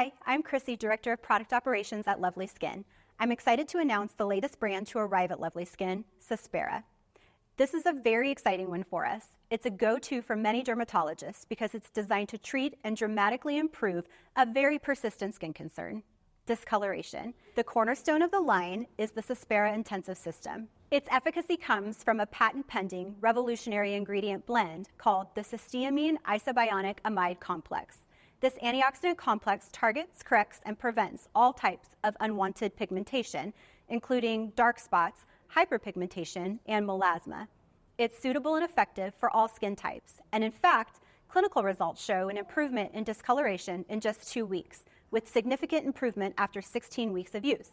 Hi, I'm Chrissy, Director of Product Operations at Lovely Skin. I'm excited to announce the latest brand to arrive at Lovely Skin, Cyspera. This is a very exciting one for us. It's a go-to for many dermatologists because it's designed to treat and dramatically improve a very persistent skin concern, discoloration. The cornerstone of the line is the Cyspera Intensive System. Its efficacy comes from a patent-pending revolutionary ingredient blend called the cysteamine isobionic amide complex. This antioxidant complex targets, corrects, and prevents all types of unwanted pigmentation, including dark spots, hyperpigmentation, and melasma. It's suitable and effective for all skin types, and in fact, clinical results show an improvement in discoloration in just 2 weeks, with significant improvement after 16 weeks of use.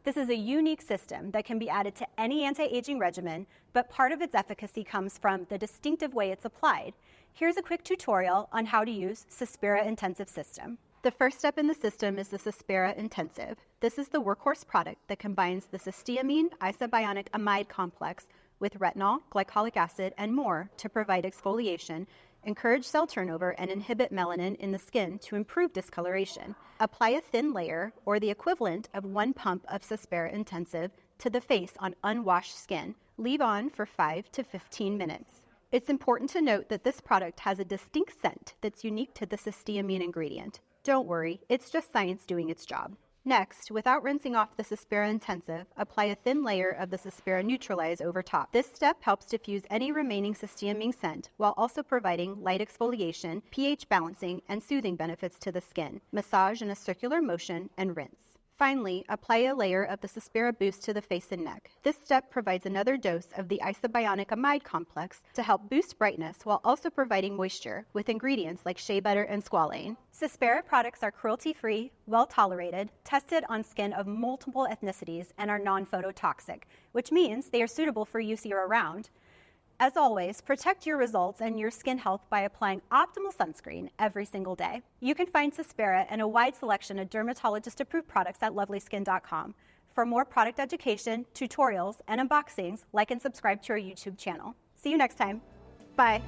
This is a unique system that can be added to any anti-aging regimen, but part of its efficacy comes from the distinctive way it's applied. Here's a quick tutorial on how to use Cyspera Intensive System. The first step in the system is the Cyspera Intensive. This is the workhorse product that combines the cysteamine isobionic amide complex with retinol, glycolic acid, and more to provide exfoliation, encourage cell turnover, and inhibit melanin in the skin to improve discoloration. Apply a thin layer, or the equivalent of 1 pump of Cyspera Intensive, to the face on unwashed skin. Leave on for 5 to 15 minutes. It's important to note that this product has a distinct scent that's unique to the cysteamine ingredient. Don't worry, it's just science doing its job. Next, without rinsing off the Cyspera Intensive, apply a thin layer of the Cyspera Neutralize over top. This step helps diffuse any remaining cysteamine scent while also providing light exfoliation, pH balancing, and soothing benefits to the skin. Massage in a circular motion and rinse. Finally, apply a layer of the Cyspera Boost to the face and neck. This step provides another dose of the isobionic amide complex to help boost brightness while also providing moisture with ingredients like shea butter and squalane. Cyspera products are cruelty-free, well-tolerated, tested on skin of multiple ethnicities, and are non-phototoxic, which means they are suitable for use year-round. As always, protect your results and your skin health by applying optimal sunscreen every single day. You can find Cyspera and a wide selection of dermatologist-approved products at lovelyskin.com. For more product education, tutorials, and unboxings, like and subscribe to our YouTube channel. See you next time. Bye.